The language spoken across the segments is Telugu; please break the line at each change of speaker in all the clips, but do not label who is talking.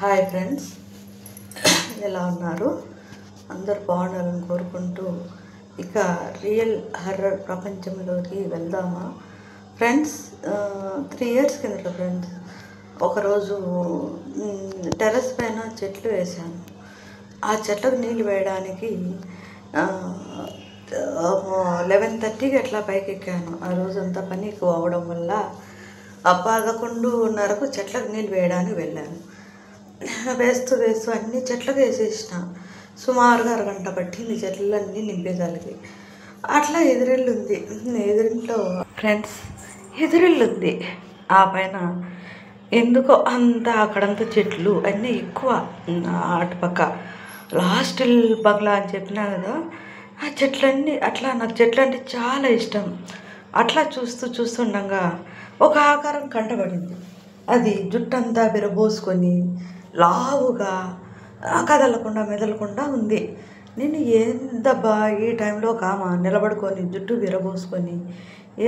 హాయ్ ఫ్రెండ్స్, ఎలా ఉన్నారు? అందరు బాగుండాలని కోరుకుంటూ ఇక రియల్ హర్రర్ ప్రపంచంలోకి వెళ్దామా ఫ్రెండ్స్? 3 ఇయర్స్ కిందట ఫ్రెండ్స్ ఒకరోజు టెర్రస్ పైన చెట్లు వేశాను. ఆ చెట్లకు నీళ్ళు వేయడానికి 11:30కి అట్లా పైకి ఎక్కాను. ఆ రోజంతా పని ఎక్కువ అవడం వల్ల 11:30కు చెట్లకు నీళ్ళు వేయడానికి వెళ్ళాను. వేస్తూ అన్ని చెట్లకు వేసేసిన. సుమారుగా అరగంట పట్టింది చెట్లన్నీ నింపేదానికి. అట్లా ఎదురింట్లో ఫ్రెండ్స్ ఎదురిల్లుంది. ఆ పైన ఎందుకో అంతా అక్కడంతా చెట్లు అన్నీ ఎక్కువ. అటుపక్క లాస్ట్ బంగ్లా అని చెప్పినా కదా, ఆ చెట్లన్నీ అట్లా. నాకు చెట్లు అంటే చాలా ఇష్టం. అట్లా చూస్తుండగా ఒక ఆకారం కంటపడింది. అది జుట్టంతా విరబోసుకొని లావుగా కదలకుండా మెదలకుండా ఉంది. నేను ఏందబ్బా ఈ టైంలో ఒక ఆమె నిలబడుకొని జుట్టు విరబోసుకొని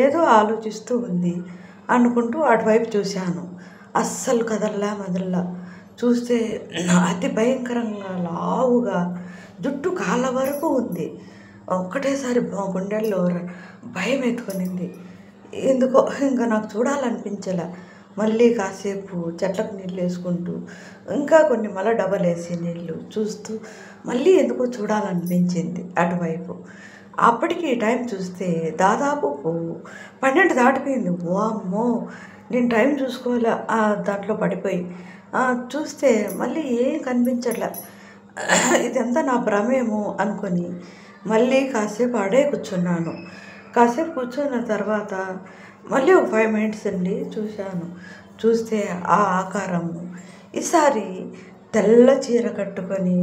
ఏదో ఆలోచిస్తూ ఉంది అనుకుంటూ అటువైపు చూశాను. అస్సలు కదల్లా మెదల్లా. చూస్తే అతి భయంకరంగా లావుగా జుట్టు కాళ్ళ వరకు ఉంది. ఒక్కటేసారి గుండెల్లో భయం ఎత్తుకొనింది. ఎందుకో ఇంకా నాకు చూడాలనిపించలే. మళ్ళీ కాసేపు చెట్లకు నీళ్ళు వేసుకుంటూ ఇంకా కొన్ని మళ్ళీ డబల్ వేసి నీళ్ళు చూస్తూ మళ్ళీ ఎందుకో చూడాలనిపించింది అటువైపు. అప్పటికి టైం చూస్తే దాదాపు 12 దాటిపోయింది. వామ్మో, నేను టైం చూసుకోలే. దాంట్లో పడిపోయి చూస్తే మళ్ళీ ఏం కనిపించట్లే. ఇదంతా నా భ్రమేమో అనుకొని మళ్ళీ కాసేపు ఆడే కూర్చున్నాను. కాసేపు కూర్చున్న తర్వాత మళ్ళీ ఒక 5 మినిట్స్ అండి చూశాను. చూస్తే ఆ ఆకారము ఈసారి తెల్ల చీర కట్టుకొని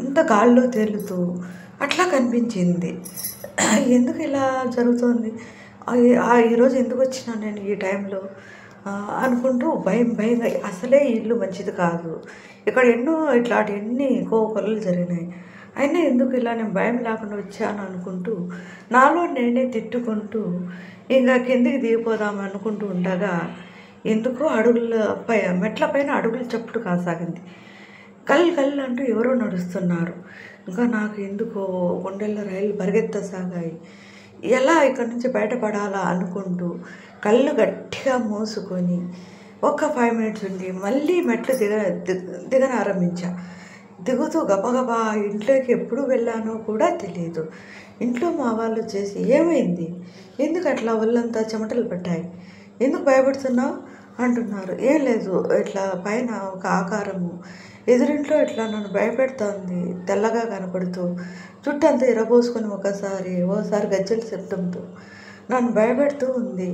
ఇంత గాల్లో తేలుతూ అట్లా కనిపించింది. ఎందుకు ఇలా జరుగుతుంది? ఈరోజు ఎందుకు వచ్చినా నేను ఈ టైంలో అనుకుంటూ భయంగా, అసలే ఇల్లు మంచిది కాదు, ఇక్కడ ఎన్ని కోకొల్లలు జరిగినాయి, అయినా ఎందుకు ఇలా నేను భయం లేకుండా వచ్చాను అనుకుంటూ నాలో నేనే తిట్టుకుంటూ ఇంకా కిందికి దిగిపోదాం అనుకుంటూ ఉండగా ఎందుకో మెట్ల పైన అడుగులు చప్పుడు కాసాగింది. కళ్ళు అంటూ ఎవరో నడుస్తున్నారు. ఇంకా నాకు ఎందుకో గుండెల్లో రైళ్ళు పరిగెత్తసాగాయి. ఎలా ఇక్కడి నుంచి బయటపడాలా అనుకుంటూ కళ్ళు గట్టిగా మూసుకొని ఒక 5 మినిట్స్ ఉండి మళ్ళీ మెట్లు దిగనారంభించా. దిగుతూ గబగబా ఇంట్లోకి ఎప్పుడు వెళ్ళానో కూడా తెలియదు. ఇంట్లో మా వాళ్ళు చేసి ఏమైంది, ఎందుకు అట్లా ఒళ్ళంతా చెమటలు పట్టాయి, ఎందుకు భయపడుతున్నావు అంటున్నారు. ఏం లేదు, ఇట్లా పైన ఒక ఆకారము ఎదురింట్లో ఇట్లా నన్ను భయపెడుతోంది. తెల్లగా కనపడుతూ చుట్టంతా ఎరబోసుకొని ఓసారి గజ్జల శబ్దంతో నన్ను భయపెడుతూ ఉంది.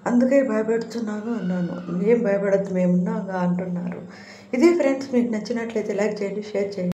అందుకే భయపెడుతున్నాను అన్నాను. ఏం భయపడద్దు, మేమున్నాగా అంటున్నారు. ఇది ఫ్రెండ్స్, మీకు నచ్చినట్లయితే లైక్ చేయండి, షేర్ చేయండి.